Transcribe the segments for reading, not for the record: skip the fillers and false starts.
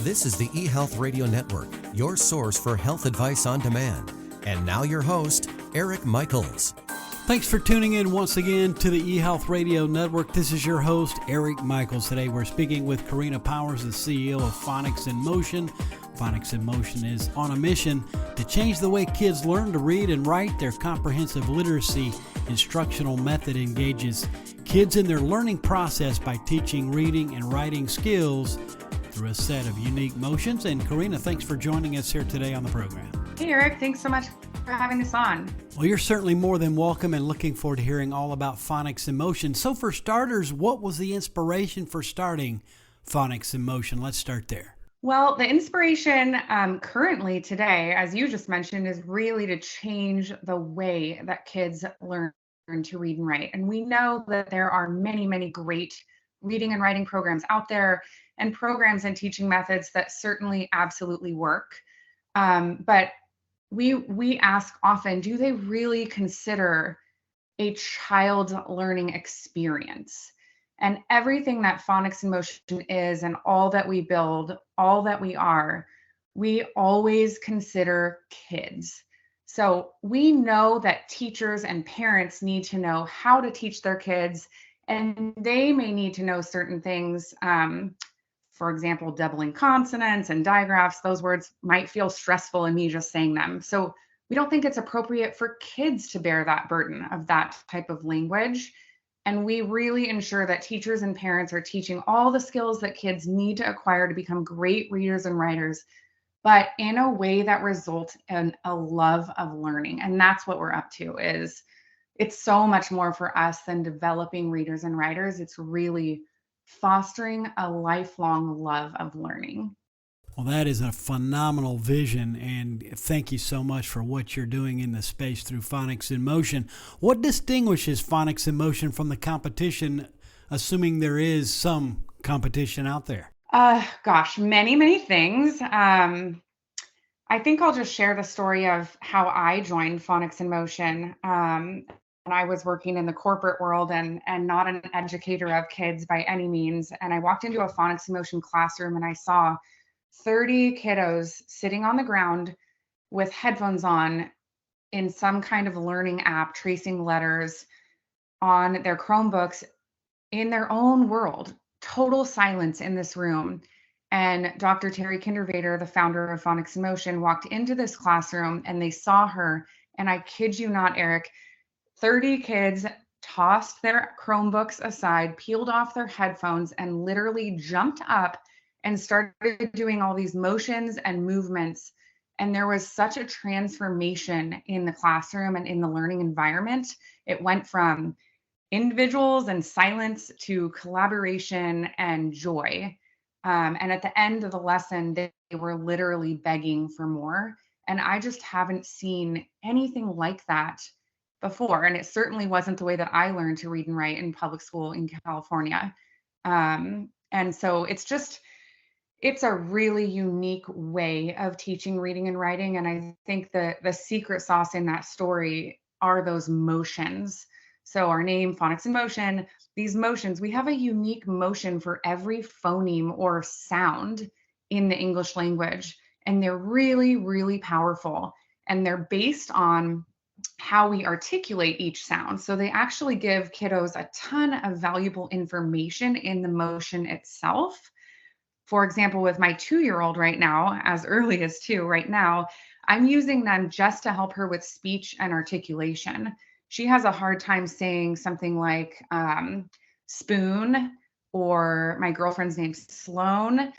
This is the eHealth Radio Network, your source for health advice on demand. And now your host, Eric Michaels. Thanks for tuning in once again to the eHealth Radio Network. This is your host, Eric Michaels. Today we're speaking with Carina Powers, the CEO of Phonics in Motion. Phonics in Motion is on a mission to change the way kids learn to read and write. Their comprehensive literacy instructional method engages kids in their learning process by teaching reading and writing skills through a set of unique motions. And Carina, thanks for joining us here today on the program. Hey, Eric, thanks so much for having us on. Well, you're certainly more than welcome and looking forward to hearing all about Phonics in Motion. So for starters, what was the inspiration for starting Phonics in Motion? Let's start there. Well, the inspiration currently today, as you just mentioned, is really to change the way that kids learn to read and write. And we know that there are many, many great reading and writing programs out there and programs and teaching methods that certainly absolutely work. But we ask often, do they really consider a child's learning experience? And everything that Phonics in Motion is and all that we build, all that we are, we always consider kids. So we know that teachers and parents need to know how to teach their kids, and they may need to know certain things. For example, doubling consonants and digraphs, those words might feel stressful in me just saying them. So we don't think it's appropriate for kids to bear that burden of that type of language. And we really ensure that teachers and parents are teaching all the skills that kids need to acquire to become great readers and writers, but in a way that results in a love of learning. And that's what we're up to. It's so much more for us than developing readers and writers. It's really fostering a lifelong love of learning. Well, that is a phenomenal vision, and thank you so much for what you're doing in the space through Phonics in Motion. What distinguishes Phonics in Motion from the competition, assuming there is some competition out there? Many, many things. I think I'll just share the story of how I joined Phonics in Motion. And I was working in the corporate world and not an educator of kids by any means. And I walked into a Phonics in Motion classroom and I saw 30 kiddos sitting on the ground with headphones on in some kind of learning app, tracing letters on their Chromebooks in their own world. Total silence in this room. And Dr. Terry Kindervater, the founder of Phonics in Motion, walked into this classroom and they saw her. And I kid you not, Eric, 30 kids tossed their Chromebooks aside, peeled off their headphones, and literally jumped up and started doing all these motions and movements. And there was such a transformation in the classroom and in the learning environment. It went from individuals and silence to collaboration and joy. And at the end of the lesson, they were literally begging for more. And I just haven't seen anything like that before. And it certainly wasn't the way that I learned to read and write in public school in California. And so it's a really unique way of teaching reading and writing. And I think the secret sauce in that story are those motions. So our name, Phonics in Motion, these motions, we have a unique motion for every phoneme or sound in the English language. And they're really, really powerful. And they're based on how we articulate each sound. So they actually give kiddos a ton of valuable information in the motion itself. For example, with my 2-year-old right now, as early as 2 right now, I'm using them just to help her with speech and articulation. She has a hard time saying something like spoon, or my girlfriend's name's Sloan.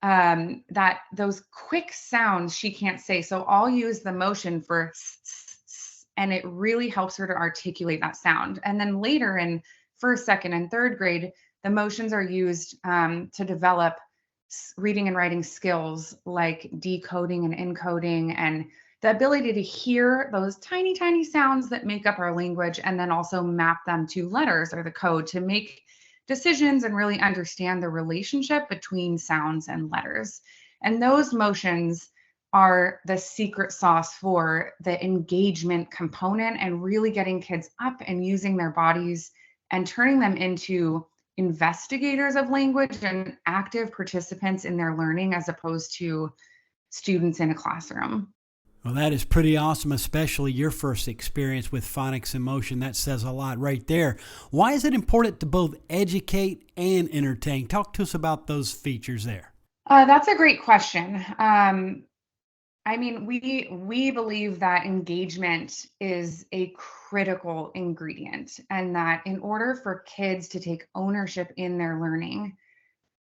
That those quick sounds she can't say. So I'll use the motion for and it really helps her to articulate that sound. And then later in first, second, and third grade, the motions are used to develop reading and writing skills like decoding and encoding, and the ability to hear those tiny, tiny sounds that make up our language, and then also map them to letters or the code to make decisions and really understand the relationship between sounds and letters. And those motions are the secret sauce for the engagement component and really getting kids up and using their bodies and turning them into investigators of language and active participants in their learning as opposed to students in a classroom. Well, that is pretty awesome, especially your first experience with phonics in motion. That says a lot right there. Why is it important to both educate and entertain? Talk to us about those features there. That's a great question. I mean, we believe that engagement is a critical ingredient, and that in order for kids to take ownership in their learning,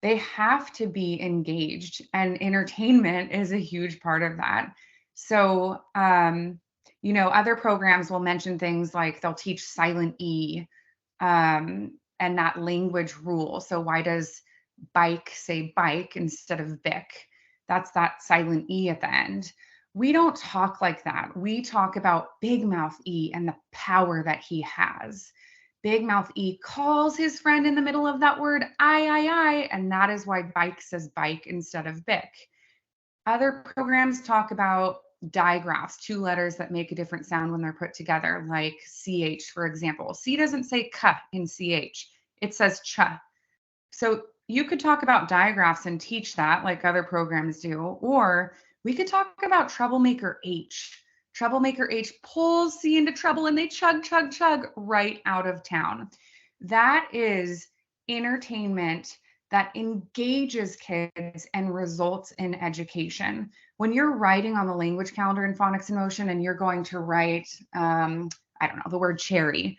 they have to be engaged, and entertainment is a huge part of that. So, other programs will mention things like they'll teach silent E, and that language rule. So why does bike say bike instead of bic? That's that silent E at the end. We don't talk like that. We talk about Big Mouth E and the power that he has. Big Mouth E calls his friend in the middle of that word, I, and that is why bike says bike instead of bic. Other programs talk about digraphs, two letters that make a different sound when they're put together, like CH, for example. C doesn't say K in CH, it says ch. So you could talk about digraphs and teach that like other programs do, or we could talk about troublemaker H. Troublemaker H pulls C into trouble and they chug, chug, chug right out of town. That is entertainment that engages kids and results in education. When you're writing on the language calendar in Phonics in Motion and you're going to write, the word cherry,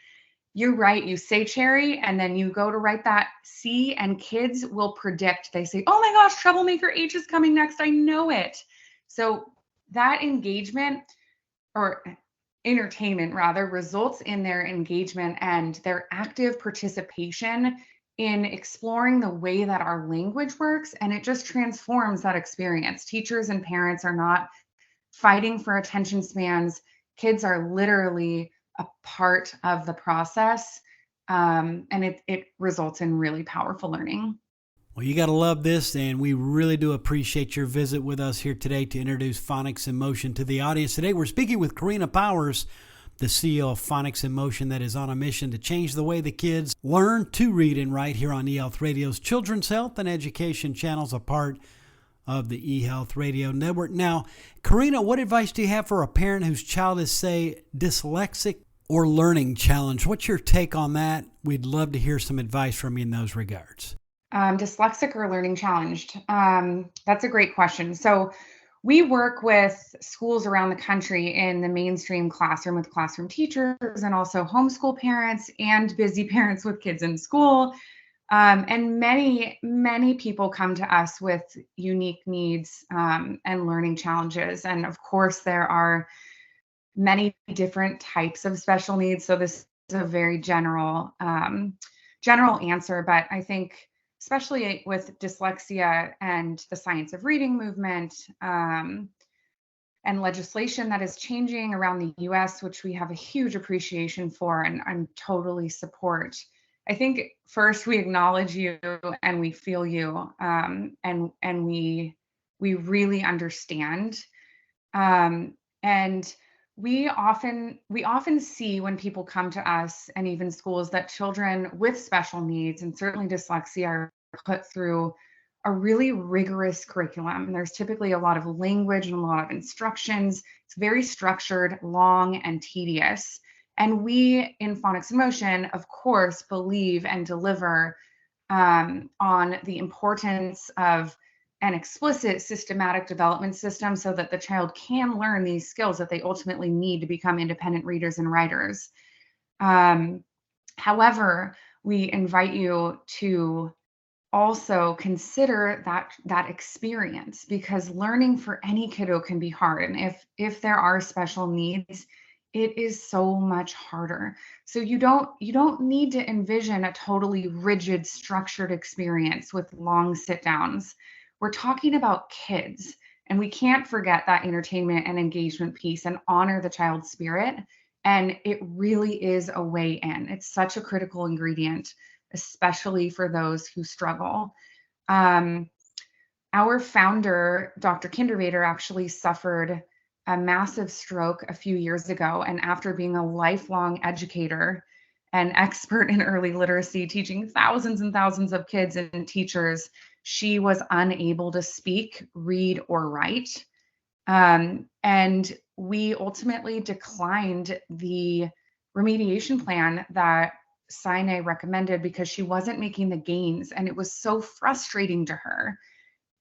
you say cherry, and then you go to write that C, and kids will predict. They say, oh my gosh, troublemaker H is coming next. I know it. So that engagement, or entertainment rather, results in their engagement and their active participation in exploring the way that our language works, and it just transforms that experience. Teachers and parents are not fighting for attention spans. Kids are literally a part of the process, and it results in really powerful learning. Well, you got to love this, and we really do appreciate your visit with us here today to introduce Phonics in Motion to the audience. Today, we're speaking with Carina Powers, the CEO of Phonics in Motion, that is on a mission to change the way the kids learn to read and write here on eHealth Radio's Children's Health and Education channels, a part of the eHealth Radio Network. Now, Carina, what advice do you have for a parent whose child is, say, dyslexic or learning challenged? What's your take on that? We'd love to hear some advice from you in those regards. Dyslexic or learning challenged? That's a great question. So we work with schools around the country in the mainstream classroom with classroom teachers and also homeschool parents and busy parents with kids in school. And many, many people come to us with unique needs and learning challenges. And of course, there are many different types of special needs. So this is a very general answer, but I think especially with dyslexia and the science of reading movement and legislation that is changing around the US, which we have a huge appreciation for and I'm totally support. I think first we acknowledge you and we feel you, and we really understand. And we often see when people come to us and even schools that children with special needs and certainly dyslexia are put through a really rigorous curriculum. And there's typically a lot of language and a lot of instructions. It's very structured, long, and tedious. And we in Phonics in Motion, of course, believe and deliver on the importance of an explicit systematic development system so that the child can learn these skills that they ultimately need to become independent readers and writers. However, we invite you to also consider that experience, because learning for any kiddo can be hard. And if there are special needs, it is so much harder. So you don't need to envision a totally rigid, structured experience with long sit downs. We're talking about kids, and we can't forget that entertainment and engagement piece and honor the child's spirit. And it really is a way in. It's such a critical ingredient, especially for those who struggle. Our founder, Dr. Kindervater, actually suffered a massive stroke a few years ago. And after being a lifelong educator an expert in early literacy, teaching thousands and thousands of kids and teachers, she was unable to speak, read, or write. And we ultimately declined the remediation plan that Sine recommended because she wasn't making the gains, and it was so frustrating to her.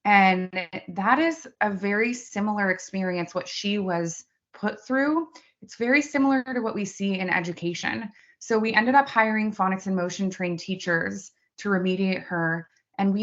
And that is a very similar experience, what she was put through. It's very similar to what we see in education. So we ended up hiring phonics and motion trained teachers to remediate her. And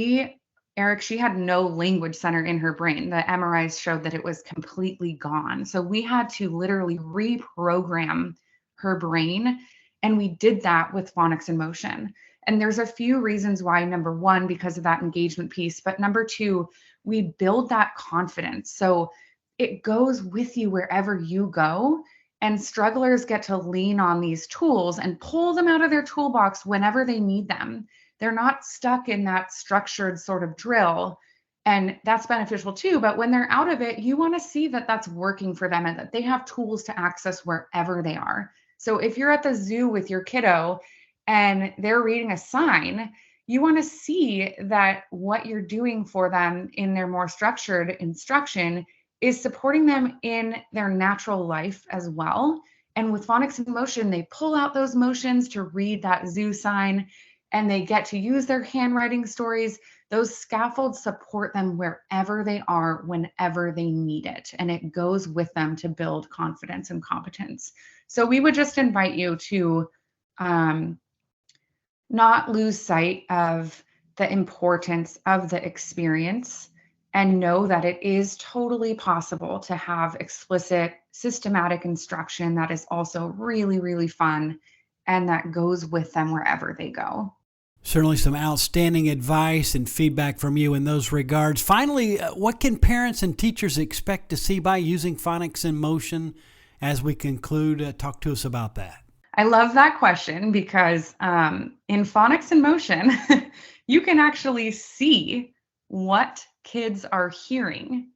Eric, she had no language center in her brain. The MRIs showed that it was completely gone. So we had to literally reprogram her brain. And we did that with phonics and motion. And there's a few reasons why. Number one, because of that engagement piece. But number two, we build that confidence. So it goes with you wherever you go. And strugglers get to lean on these tools and pull them out of their toolbox whenever they need them. They're not stuck in that structured sort of drill. And that's beneficial too. But when they're out of it, you want to see that that's working for them and that they have tools to access wherever they are. So if you're at the zoo with your kiddo and they're reading a sign, you want to see that what you're doing for them in their more structured instruction is supporting them in their natural life as well. And with phonics and motion, they pull out those motions to read that zoo sign, and they get to use their handwriting stories. Those scaffolds support them wherever they are, whenever they need it. And it goes with them to build confidence and competence. So we would just invite you to not lose sight of the importance of the experience, and know that it is totally possible to have explicit, systematic instruction that is also really, really fun and that goes with them wherever they go. Certainly some outstanding advice and feedback from you in those regards. Finally, what can parents and teachers expect to see by using phonics in motion as we conclude? Talk to us about that. I love that question because in phonics in motion, you can actually see what kids are hearing.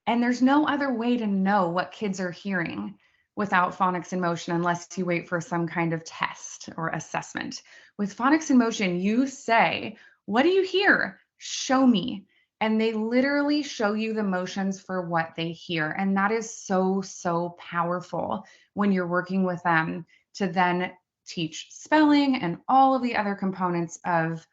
And there's no other way to know what kids are hearing without phonics in motion unless you wait for some kind of test or assessment. With phonics in motion, you say, "What do you hear? Show me." And they literally show you the motions for what they hear. And that is so, so powerful when you're working with them to then teach spelling and all of the other components of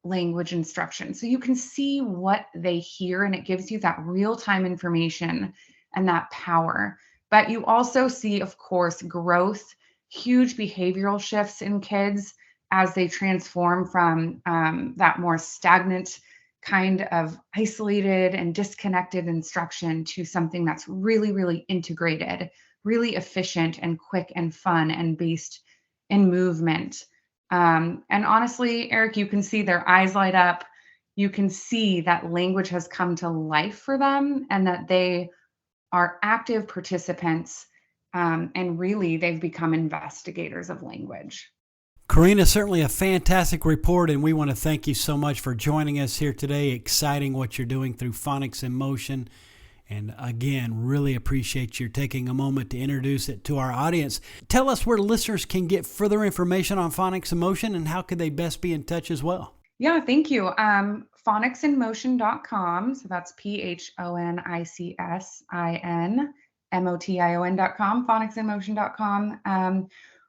language instruction. So you can see what they hear, and it gives you that real-time information and that power. But you also see, of course, growth, huge behavioral shifts in kids as they transform from that more stagnant kind of isolated and disconnected instruction to something that's really, really integrated, really efficient and quick and fun and based in movement. And honestly, Eric, you can see their eyes light up. You can see that language has come to life for them and that they are active participants. And really, they've become investigators of language. Carina, certainly a fantastic report, and we want to thank you so much for joining us here today. Exciting what you're doing through Phonics in Motion. And again, really appreciate you taking a moment to introduce it to our audience. Tell us where listeners can get further information on Phonics in Motion and how could they best be in touch as well. Yeah, thank you. Phonicsinmotion.com. So that's PHONICSINMOTION.com, phonicsinmotion.com.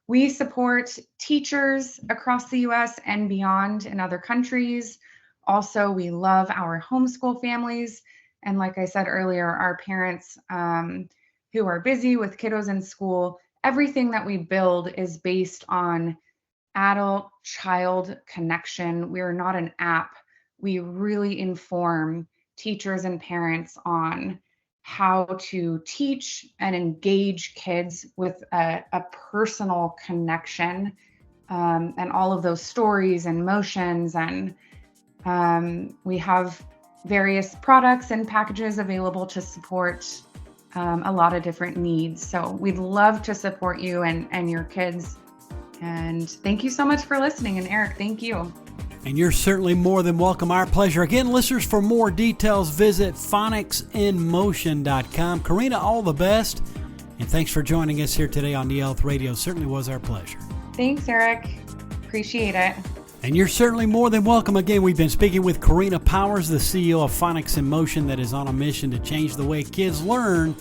We support teachers across the U.S. and beyond in other countries. Also, we love our homeschool families. And like I said earlier, our parents who are busy with kiddos in school, everything that we build is based on adult-child connection. We are not an app. We really inform teachers and parents on how to teach and engage kids with a personal connection, and all of those stories and motions. And we have various products and packages available to support a lot of different needs. So we'd love to support you and your kids. And thank you so much for listening. And Eric, thank you. And you're certainly more than welcome. Our pleasure. Again, listeners, for more details, visit phonicsinmotion.com. Carina, all the best. And thanks for joining us here today on eHealth Radio. Certainly was our pleasure. Thanks, Eric. Appreciate it. And you're certainly more than welcome. Again, we've been speaking with Carina Powers, the CEO of Phonics in Motion, that is on a mission to change the way kids learn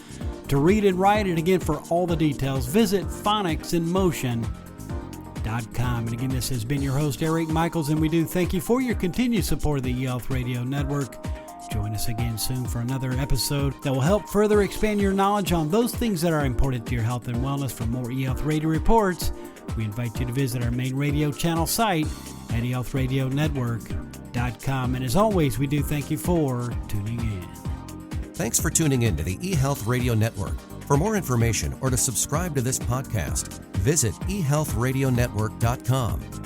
to read and write. And again, for all the details, visit phonicsinmotion.com. And again, this has been your host, Eric Michaels, and we do thank you for your continued support of the eHealth Radio Network. Join us again soon for another episode that will help further expand your knowledge on those things that are important to your health and wellness. For more eHealth Radio reports, we invite you to visit our main radio channel site at eHealthRadioNetwork.com. And as always, we do thank you for tuning in. Thanks for tuning in to the eHealth Radio Network. For more information or to subscribe to this podcast, visit eHealthRadioNetwork.com.